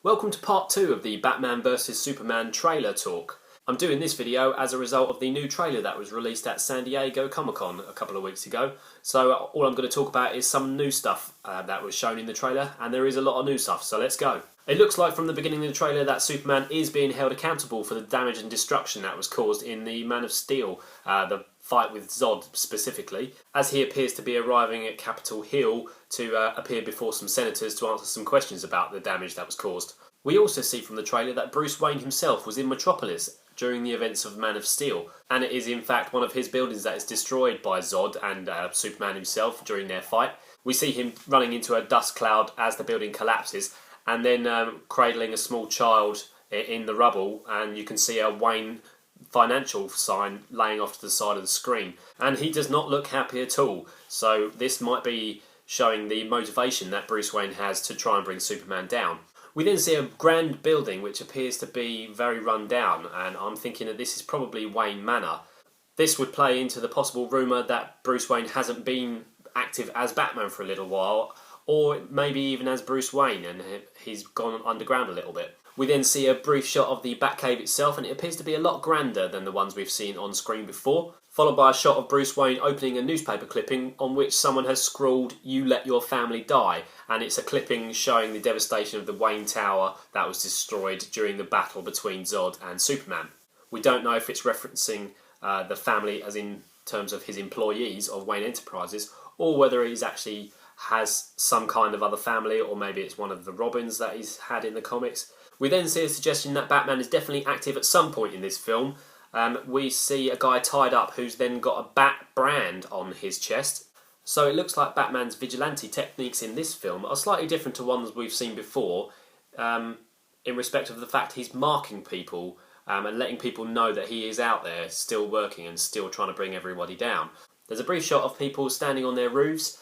Welcome to part 2 of the Batman vs Superman trailer talk. I'm doing this video as a result of the new trailer that was released at San Diego Comic-Con a couple of weeks ago. So all I'm going to talk about is some new stuff that was shown in the trailer, and there is a lot of new stuff, so let's go. It looks like from the beginning of the trailer that Superman is being held accountable for the damage and destruction that was caused in the Man of Steel, the fight with Zod specifically, as he appears to be arriving at Capitol Hill to appear before some senators to answer some questions about the damage that was caused. We also see from the trailer that Bruce Wayne himself was in Metropolis during the events of Man of Steel, and it is in fact one of his buildings that is destroyed by Zod and Superman himself during their fight. We see him running into a dust cloud as the building collapses, and then cradling a small child in the rubble, and you can see a Wayne financial sign laying off to the side of the screen, and he does not look happy at all. So this might be showing the motivation that Bruce Wayne has to try and bring Superman down. We then see a grand building which appears to be very run down, and I'm thinking that this is probably Wayne Manor. This would play into the possible rumour that Bruce Wayne hasn't been active as Batman for a little while, or maybe even as Bruce Wayne, and he's gone underground a little bit. We then see a brief shot of the Batcave itself, and it appears to be a lot grander than the ones we've seen on screen before, followed by a shot of Bruce Wayne opening a newspaper clipping on which someone has scrawled, "You let your family die," and it's a clipping showing the devastation of the Wayne Tower that was destroyed during the battle between Zod and Superman. We don't know if it's referencing the family as in terms of his employees of Wayne Enterprises, or whether he's actually has some kind of other family, or maybe it's one of the Robins that he's had in the comics. We then see a suggestion that Batman is definitely active at some point in this film. We see a guy tied up who's then got a bat brand on his chest. So it looks like Batman's vigilante techniques in this film are slightly different to ones we've seen before, in respect of the fact he's marking people and letting people know that he is out there still working and still trying to bring everybody down. There's a brief shot of people standing on their roofs,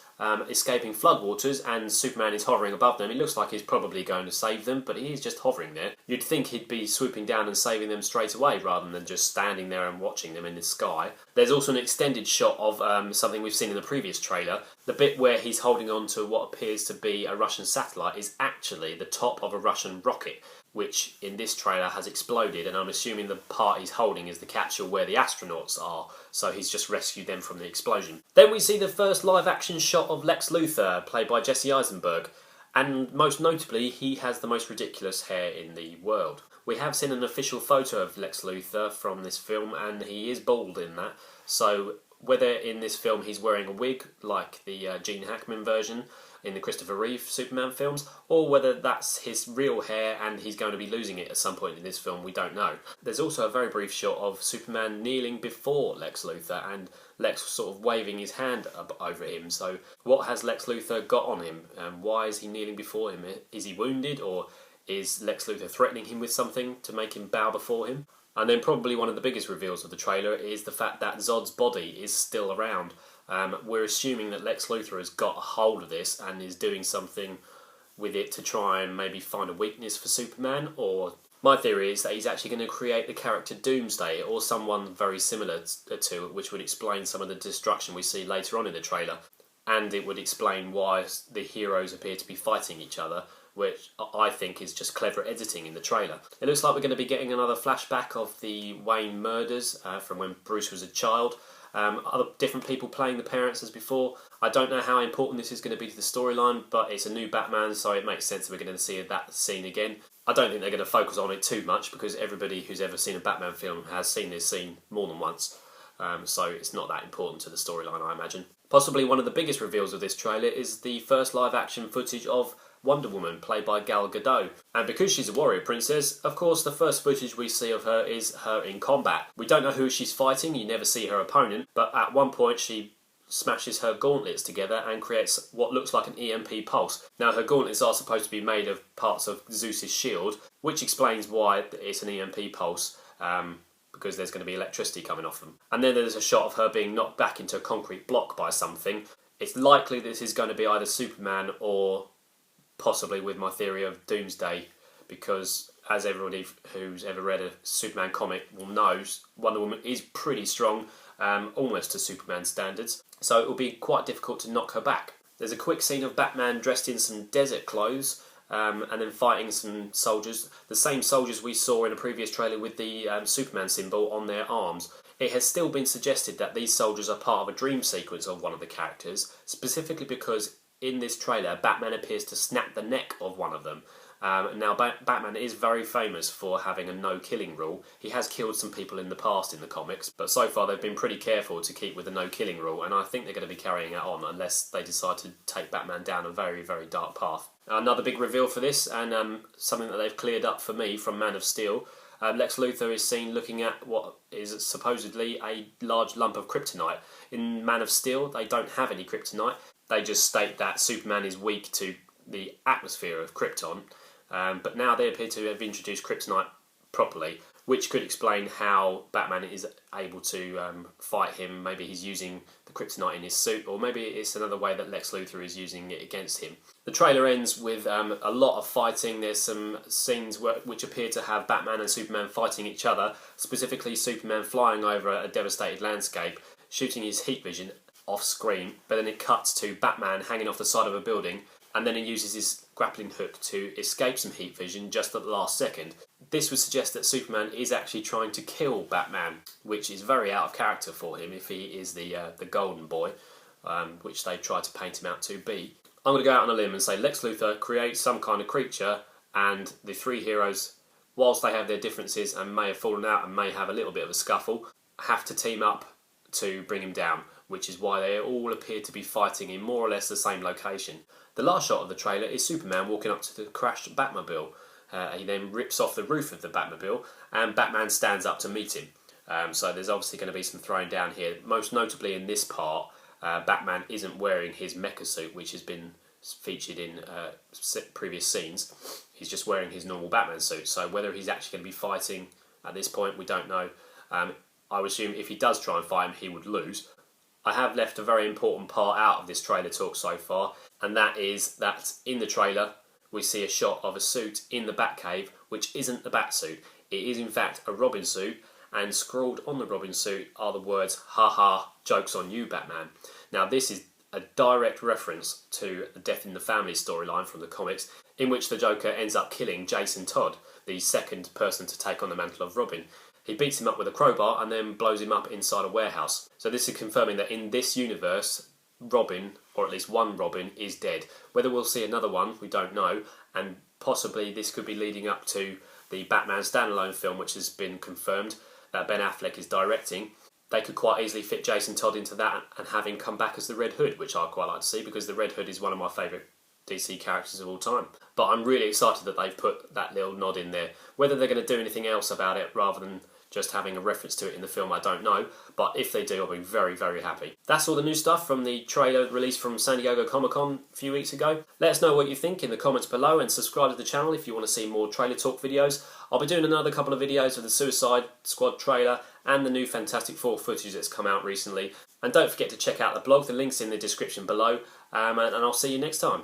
escaping floodwaters, and Superman is hovering above them. It looks like he's probably going to save them, but he is just hovering there. You'd think he'd be swooping down and saving them straight away rather than just standing there and watching them in the sky. There's also an extended shot of something we've seen in the previous trailer. The bit where he's holding on to what appears to be a Russian satellite is actually the top of a Russian rocket, which in this trailer has exploded, and I'm assuming the part he's holding is the capsule where the astronauts are, so he's just rescued them from the explosion. Then we see the first live-action shot of Lex Luthor, played by Jesse Eisenberg, and most notably, he has the most ridiculous hair in the world. We have seen an official photo of Lex Luthor from this film, and he is bald in that, so whether in this film he's wearing a wig, like the Gene Hackman version in the Christopher Reeve Superman films, or whether that's his real hair and he's going to be losing it at some point in this film, we don't know. There's also a very brief shot of Superman kneeling before Lex Luthor and Lex sort of waving his hand up over him. So what has Lex Luthor got on him, and why is he kneeling before him? Is he wounded, or is Lex Luthor threatening him with something to make him bow before him? And then probably one of the biggest reveals of the trailer is the fact that Zod's body is still around. We're assuming that Lex Luthor has got a hold of this and is doing something with it to try and maybe find a weakness for Superman, or my theory is that he's actually going to create the character Doomsday or someone very similar to it, which would explain some of the destruction we see later on in the trailer, and it would explain why the heroes appear to be fighting each other, which I think is just clever editing in the trailer. It looks like we're going to be getting another flashback of the Wayne murders from when Bruce was a child. Other different people playing the parents as before. I don't know how important this is going to be to the storyline, but it's a new Batman, so it makes sense that we're going to see that scene again. I don't think they're going to focus on it too much, because everybody who's ever seen a Batman film has seen this scene more than once, so it's not that important to the storyline, I imagine. Possibly one of the biggest reveals of this trailer is the first live-action footage of Wonder Woman, played by Gal Gadot. And because she's a warrior princess, of course the first footage we see of her is her in combat. We don't know who she's fighting, you never see her opponent, but at one point she smashes her gauntlets together and creates what looks like an EMP pulse. Now her gauntlets are supposed to be made of parts of Zeus's shield, which explains why it's an EMP pulse, because there's going to be electricity coming off them. And then there's a shot of her being knocked back into a concrete block by something. It's likely this is going to be either Superman or possibly, with my theory, of Doomsday, because as everybody who's ever read a Superman comic will know, Wonder Woman is pretty strong, almost to Superman standards, so it will be quite difficult to knock her back. There's a quick scene of Batman dressed in some desert clothes, and then fighting some soldiers, the same soldiers we saw in a previous trailer with the Superman symbol on their arms. It has still been suggested that these soldiers are part of a dream sequence of one of the characters, specifically because in this trailer Batman appears to snap the neck of one of them. Now, Batman is very famous for having a no-killing rule. He has killed some people in the past in the comics, but so far they've been pretty careful to keep with the no-killing rule, and I think they're going to be carrying it on unless they decide to take Batman down a very, very dark path. Another big reveal for this, and something that they've cleared up for me from Man of Steel. Lex Luthor is seen looking at what is supposedly a large lump of kryptonite. In Man of Steel, they don't have any kryptonite. They just state that Superman is weak to the atmosphere of Krypton. But now they appear to have introduced kryptonite properly, which could explain how Batman is able to fight him. Maybe he's using the kryptonite in his suit, or maybe it's another way that Lex Luthor is using it against him. The trailer ends with a lot of fighting. There's some scenes which appear to have Batman and Superman fighting each other, specifically Superman flying over a devastated landscape, shooting his heat vision off screen, but then it cuts to Batman hanging off the side of a building, and then he uses his grappling hook to escape some heat vision just at the last second. This would suggest that Superman is actually trying to kill Batman, which is very out of character for him if he is the golden boy, which they tried to paint him out to be. I'm going to go out on a limb and say Lex Luthor creates some kind of creature, and the three heroes, whilst they have their differences and may have fallen out and may have a little bit of a scuffle, have to team up to bring him down, which is why they all appear to be fighting in more or less the same location. The last shot of the trailer is Superman walking up to the crashed Batmobile. He then rips off the roof of the Batmobile, and Batman stands up to meet him. So there's obviously going to be some throwing down here. Most notably in this part, Batman isn't wearing his mecha suit, which has been featured in previous scenes. He's just wearing his normal Batman suit. So whether he's actually going to be fighting at this point, we don't know. I would assume if he does try and fight him, he would lose. I have left a very important part out of this trailer talk so far, and that is that in the trailer we see a shot of a suit in the Batcave which isn't the Batsuit. It is in fact a Robin suit, and scrawled on the Robin suit are the words "Ha ha, joke's on you, Batman." Now this is a direct reference to the Death in the Family storyline from the comics, in which the Joker ends up killing Jason Todd, the second person to take on the mantle of Robin. He beats him up with a crowbar and then blows him up inside a warehouse. So this is confirming that in this universe, Robin, or at least one Robin, is dead. Whether we'll see another one, we don't know, and possibly this could be leading up to the Batman standalone film, which has been confirmed that Ben Affleck is directing. They could quite easily fit Jason Todd into that and have him come back as the Red Hood, which I'd quite like to see, because the Red Hood is one of my favourite DC characters of all time. But I'm really excited that they've put that little nod in there. Whether they're going to do anything else about it rather than just having a reference to it in the film, I don't know, but if they do, I'll be very, very happy. That's all the new stuff from the trailer released from San Diego Comic-Con a few weeks ago. Let us know what you think in the comments below, and subscribe to the channel if you want to see more trailer talk videos. I'll be doing another couple of videos of the Suicide Squad trailer and the new Fantastic Four footage that's come out recently. And don't forget to check out the blog, the link's in the description below, and I'll see you next time.